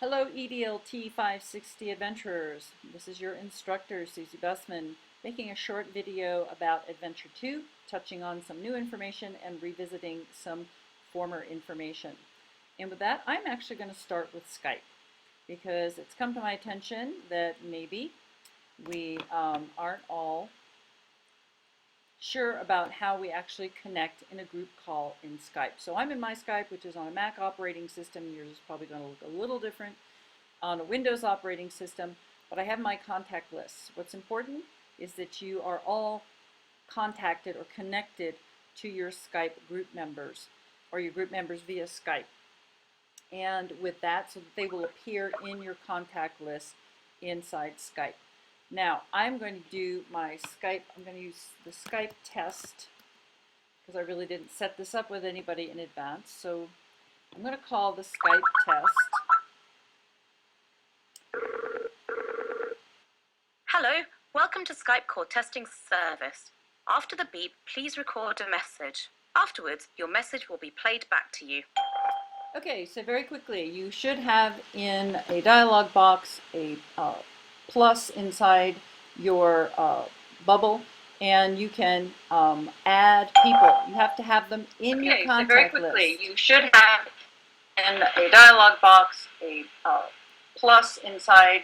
Hello EDLT 560 adventurers. This is your instructor Susie Bussman making a short video about Adventure 2, touching on some new information and revisiting some former information. And with that, I'm actually going to start with Skype because it's come to my attention that maybe we aren't all sure about how we actually connect in a group call in Skype. So I'm in my Skype, which is on a Mac operating system. Yours is probably going to look a little different on a Windows operating system, but I have my contact lists. What's important is that you are all contacted or connected to your Skype group members or your group members via Skype. And with that, so that they will appear in your contact list inside Skype. Now, I'm going to do my Skype, I'm going to use the Skype test because I really didn't set this up with anybody in advance. So I'm going to call the Skype test. Hello, welcome to Skype call testing service. After the beep, please record a message. Afterwards, your message will be played back to you. Okay, so very quickly, you should have in a dialog box a plus inside your bubble, and you can add people. You have to have them in your contact list. Okay, so very quickly, you should have in a dialog box a plus inside.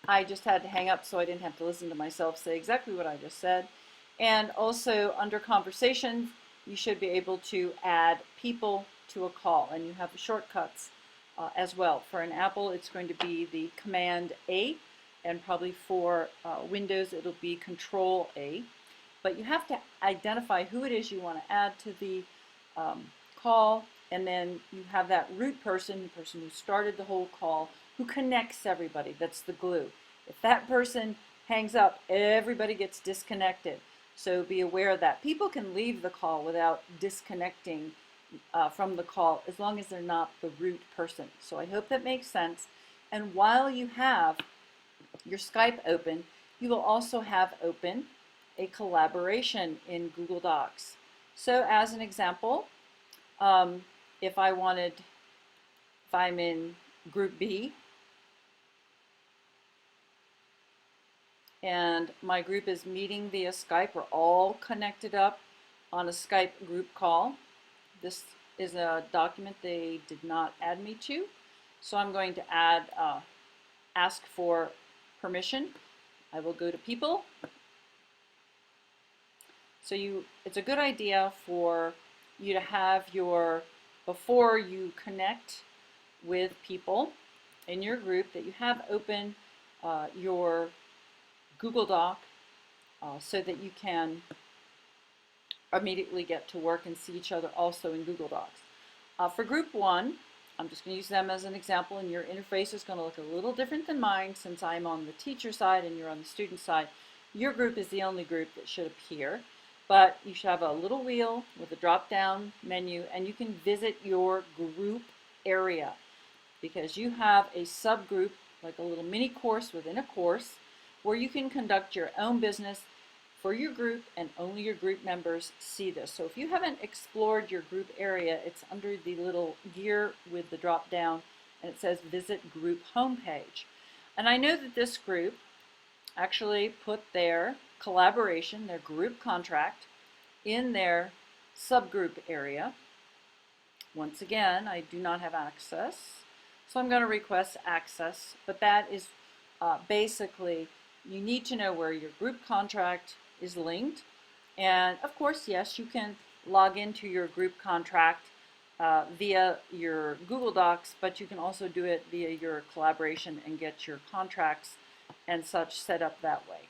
I just had to hang up so I didn't have to listen to myself say exactly what I just said. And also under conversations, you should be able to add people to a call, and you have the shortcuts as well. For an Apple, it's going to be the Command A, and probably for Windows, it'll be Control A. But you have to identify who it is you want to add to the call, and then you have that root person, the person who started the whole call, who connects everybody. That's the glue. If that person hangs up, everybody gets disconnected. So be aware of that. People can leave the call without disconnecting from the call as long as they're not the root person. So I hope that makes sense. And while you have your Skype open, you will also have open a collaboration in Google Docs. So as an example, if I'm in Group B, and my group is meeting via Skype, we're all connected up on a Skype group call. This is a document they did not add me to, so I'm going to ask for permission. I will go to people. So it's a good idea for you to have before you connect with people in your group, that you have open your Google Doc so that you can immediately get to work and see each other also in Google Docs. For Group 1, I'm just going to use them as an example, and your interface is going to look a little different than mine since I'm on the teacher side and you're on the student side. Your group is the only group that should appear, but you should have a little wheel with a drop-down menu, and you can visit your group area because you have a subgroup, like a little mini course within a course, where you can conduct your own business for your group, and only your group members see this. So if you haven't explored your group area, it's under the little gear with the drop down, and it says Visit Group Homepage. And I know that this group actually put their collaboration, their group contract, in their subgroup area. Once again, I do not have access, so I'm going to request access, but that is basically, you need to know where your group contract is linked. And of course, yes, you can log into your group contract via your Google Docs, but you can also do it via your collaboration and get your contracts and such set up that way.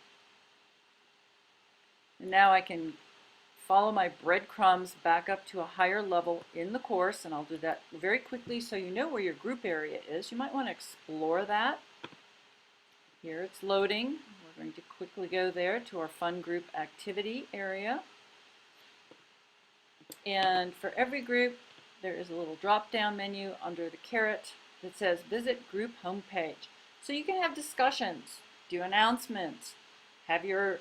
And now I can follow my breadcrumbs back up to a higher level in the course, and I'll do that very quickly so you know where your group area is. You might want to explore that. Here it's loading. We're going to quickly go there to our fun group activity area. And for every group, there is a little drop-down menu under the caret that says Visit Group Homepage. So you can have discussions, do announcements, have your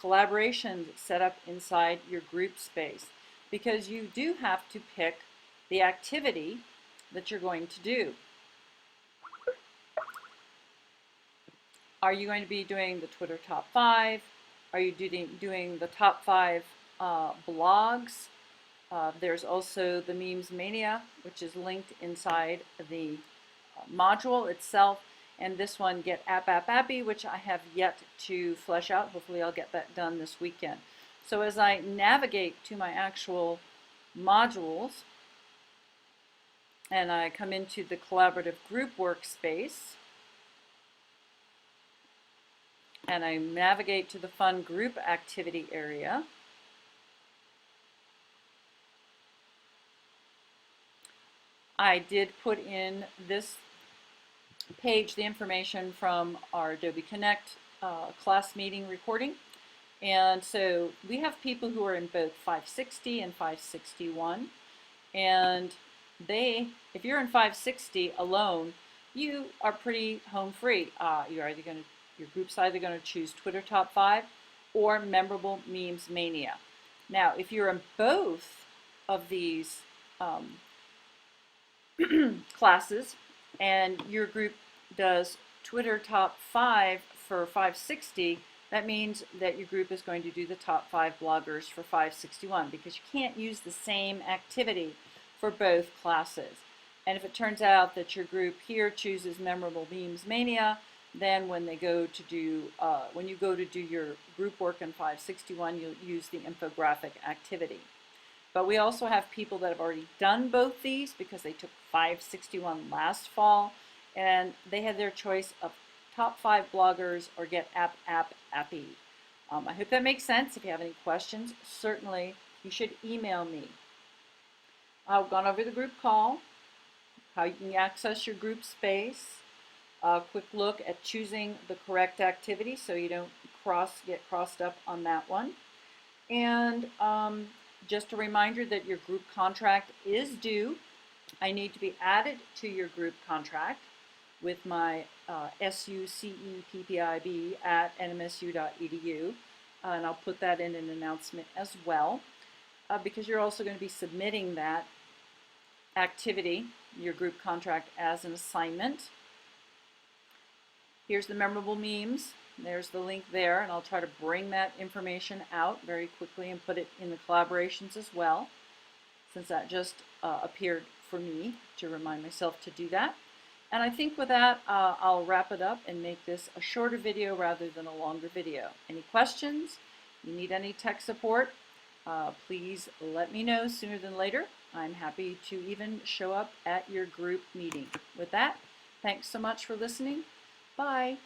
collaborations set up inside your group space, because you do have to pick the activity that you're going to do. Are you going to be doing the Twitter top 5? Are you doing the top 5 blogs? There's also the Memes Mania, which is linked inside the module itself. And this one, Get Appy, which I have yet to flesh out. Hopefully I'll get that done this weekend. So as I navigate to my actual modules, and I come into the collaborative group workspace, and I navigate to the fun group activity area, I did put in this page the information from our Adobe Connect class meeting recording. And so we have people who are in both 560 and 561. And if you're in 560 alone, you are pretty home free. Your group's either going to choose Twitter Top 5 or Memorable Memes Mania. Now, if you're in both of these classes and your group does Twitter Top 5 for 560, that means that your group is going to do the top 5 bloggers for 561, because you can't use the same activity for both classes. And if it turns out that your group here chooses Memorable Memes Mania, then when you go to do your group work in 561, you'll use the infographic activity. But we also have people that have already done both these because they took 561 last fall, and they had their choice of top 5 bloggers or Get Appy. I hope that makes sense. If you have any questions, certainly you should email me. I've gone over the group call, how you can access your group space, a quick look at choosing the correct activity so you don't get crossed up on that one. And just a reminder that your group contract is due. I need to be added to your group contract with my SUCEPPIB at nmsu.edu, and I'll put that in an announcement as well, because you're also going to be submitting that activity, your group contract, as an assignment. Here's the memorable memes. There's the link there, and I'll try to bring that information out very quickly and put it in the collaborations as well, since that just appeared for me to remind myself to do that. And I think with that, I'll wrap it up and make this a shorter video rather than a longer video. Any questions? You need any tech support? Please let me know sooner than later. I'm happy to even show up at your group meeting. With that, thanks so much for listening. Bye.